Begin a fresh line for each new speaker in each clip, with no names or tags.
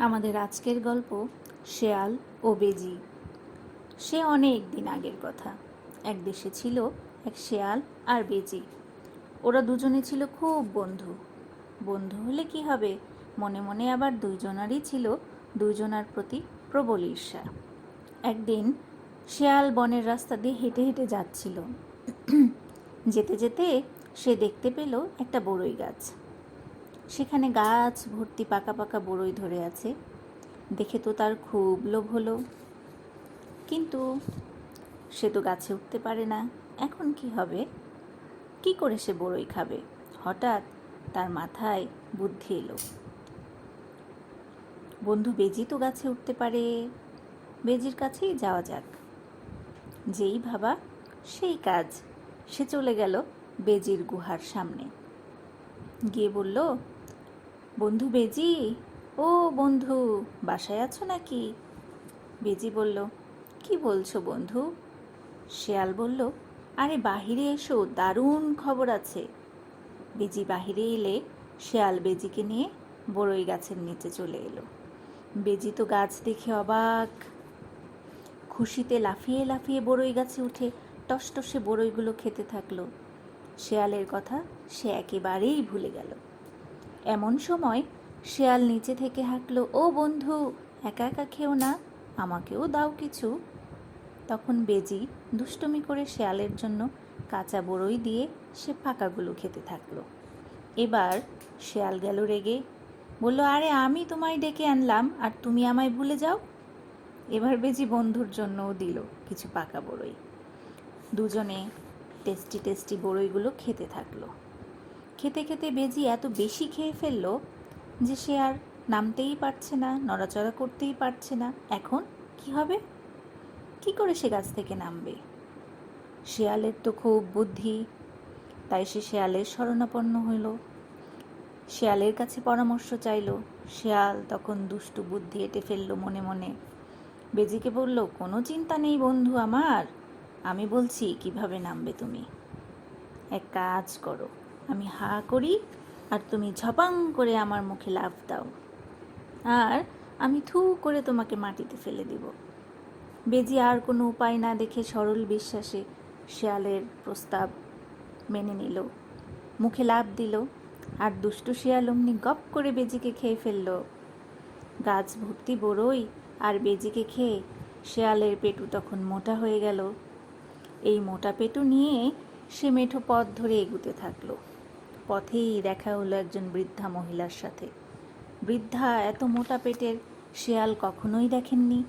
আমাদের আজকের গল্প শেয়াল ও বেজি। সে অনেক দিন আগের কথা। এক দেশে ছিল এক শেয়াল আর বেজি। ওরা দুজনে ছিল খুব বন্ধু। বন্ধু হলে কি হবে, মনে মনে আবার দুইজনারই ছিল দুইজনার প্রতি প্রবল ঈর্ষা। একদিন শেয়াল বনের রাস্তা দিয়ে হেঁটে হেঁটে যাচ্ছিল। যেতে যেতে সে দেখতে পেল একটা বড়ই গাছ। সেখানে গাছ ভর্তি পাকা পাকা বড়ই ধরে আছে। দেখে তো তার খুব লোভ হলো, কিন্তু সে তো গাছে উঠতে পারে না। এখন কি হবে, কি করে সে বড়ই খাবে? হঠাৎ তার মাথায় বুদ্ধি এলো, বন্ধু বেজি তো গাছে উঠতে পারে, বেজির কাছেই যাওয়া যাক। যেই ভাবা সেই কাজ। সে চলে গেল বেজির গুহার সামনে, গিয়ে বলল, বন্ধু বেজি, ও বন্ধু, বাসায় আছো নাকি? বেজি বলল, কি বলছো বন্ধু? শেয়াল বলল, আরে বাহিরে এসো, দারুণ খবর আছে। বেজি বাহিরে এলে শেয়াল বেজিকে নিয়ে বড়ই গাছের নিচে চলে এলো। বেজি তো গাছ দেখে অবাক। খুশিতে লাফিয়ে লাফিয়ে বড়ই গাছে উঠে টসটসে বড়ইগুলো খেতে থাকলো। শেয়ালের কথা সে একেবারেই ভুলে গেল। এমন সময় শেয়াল নিচে থেকে হাঁকলো, ও বন্ধু, একা একা খেও না, আমাকেও দাও কিছু। তখন বেজি দুষ্টুমি করে শেয়ালের জন্য কাঁচা বড়ই দিয়ে সে পাকাগুলো খেতে থাকলো। এবার শেয়াল গেল রেগে, বলল, আরে আমি তোমায় ডেকে আনলাম আর তুমি আমায় ভুলে যাও। এবার বেজি বন্ধুর জন্যও দিল কিছু পাকা বড়ই। দুজনে টেস্টি টেস্টি বড়ইগুলো খেতে থাকলো। খেতে খেতে বেজি এত বেশি খেয়ে ফেললো যে সে আর নামতেই পারছে না, নড়াচড়া করতেই পারছে না। এখন কি হবে, কি করে সে গাছ থেকে নামবে? শেয়ালের তো খুব বুদ্ধি, তাই সে শেয়ালের শরণাপন্ন হইল, শেয়ালের কাছে পরামর্শ চাইল। শেয়াল তখন দুষ্টু বুদ্ধি এঁটে ফেললো মনে মনে। বেজিকে বলল, কোনো চিন্তা নেই বন্ধু আমার, আমি বলছি কিভাবে নামবে তুমি। এক কাজ করো, আমি হা করি আর তুমি ঝপাং করে আমার মুখে লাফ দাও, আর আমি থু করে তোমাকে মাটিতে ফেলে দিব। বেজি আর কোনো উপায় না দেখে সরল বিশ্বাসে শেয়ালের প্রস্তাব মেনে নিল, মুখে লাফ দিল, আর দুষ্টু শেয়াল অমনি গপ করে বেজিকে খেয়ে ফেলল। গাছ ভর্তি বড়ই আর বেজিকে খেয়ে শেয়ালের পেটু তখন মোটা হয়ে গেল। এই মোটা পেটু নিয়ে সে মেঠো পথ ধরে এগুতে থাকলো। পথেই দেখা হলো একজন বৃদ্ধা মহিলার সাথে। বৃদ্ধা এত মোটা পেটের শেয়াল কখনোই দেখেননি।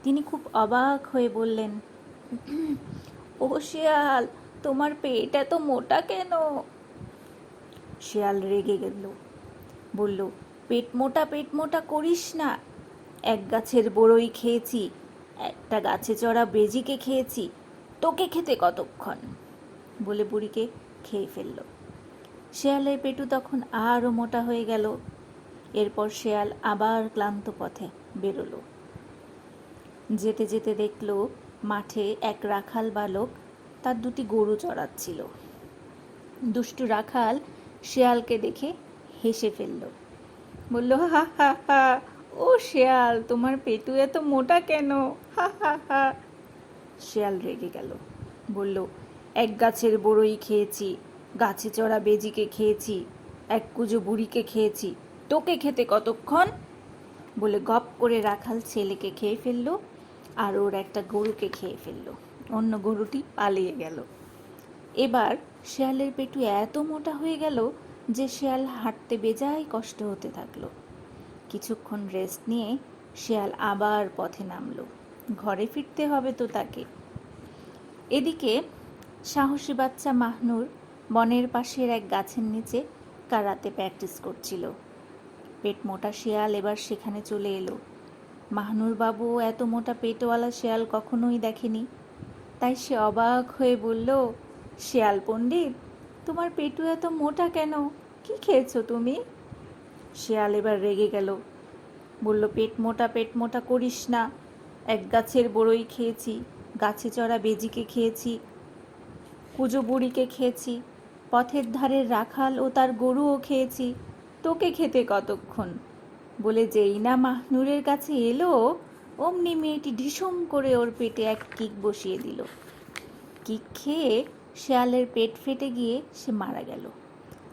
তিনি খুব অবাক হয়ে বললেন, ও শেয়াল, তোমার পেট এত মোটা কেন? শেয়াল রেগে গেল, বলল, পেট মোটা করিস না, এক গাছের বড়ই খেয়েছি, একটা গাছে চড়া বেজিকে খেয়েছি, তোকে খেতে কতক্ষণ? বলে বুড়িকে খেয়ে ফেলল। শেয়ালের পেটু তখন আরও মোটা হয়ে গেল। এরপর শেয়াল আবার ক্লান্ত পথে বেরোলো। যেতে যেতে দেখল মাঠে এক রাখাল বালক তার দুটি গরু চড়াচ্ছিল। দুষ্টু রাখাল শেয়ালকে দেখে হেসে ফেলল, বলল, হা হা হা, ও শেয়াল, তোমার পেটু এত মোটা কেন? হা হা হা। শেয়াল রেগে গেল, বলল, এক গাছের বড়ই খেয়েছি, গাছে চড়া বেজিকে খেয়েছি, এক কুজো বুড়িকে খেয়েছি, তোকে খেতে কতক্ষণ? বলে গপ করে রাখাল ছেলেকে খেয়ে ফেলল, আর ওর একটা গরুকে খেয়ে ফেলল। অন্য গরুটি পালিয়ে গেল। এবার শেয়ালের পেটু এত মোটা হয়ে গেল যে শেয়াল হাঁটতে বেজায় কষ্ট হতে থাকলো। কিছুক্ষণ রেস্ট নিয়ে শেয়াল আবার পথে নামলো। ঘরে ফিরতে হবে তো তাকে। এদিকে সাহসী বাচ্চা মাহনুর বনের পাশের এক গাছের নিচে কারাতে প্র্যাকটিস করছিল। পেট মোটা শেয়াল এবার সেখানে চলে এলো। মাহনুর বাবু এত মোটা পেটওয়ালা শেয়াল কখনোই দেখেনি, তাই সে অবাক হয়ে বলল, শেয়াল পণ্ডিত, তোমার পেটু এত মোটা কেন? কি খেয়েছো তুমি? শেয়াল এবার রেগে গেল, বলল, পেট মোটা করিস না, এক গাছের বড়ই খেয়েছি, গাছে চড়া বেজিকে খেয়েছি, কুজো বুড়িকে খেয়েছি, পথের ধারের রাখাল ও তার গরুও খেয়েছি, তোকে খেতে কতক্ষণ? বলে যেই না মাহনুরের কাছে এলো অমনি মেয়েটি ঢিসুম করে ওর পেটে এক কিক বসিয়ে দিল। কিক খেয়ে শেয়ালের পেট ফেটে গিয়ে সে মারা গেল।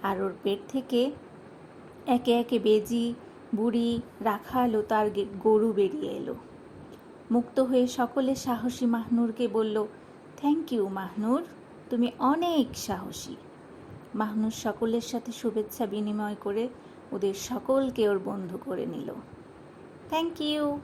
আর ওর পেট থেকে একে একে বেজি, বুড়ি, রাখাল ও তার গরু বেরিয়ে এলো। মুক্ত হয়ে সকলে সাহসী মাহনুরকে বলল, থ্যাংক ইউ মাহনুর, তুমি অনেক সাহসী। মাহনুর সকলের সাথে শুভেচ্ছা বিনিময় করে ওদের সকলকে ওর বন্ধু করে নিল। Thank you.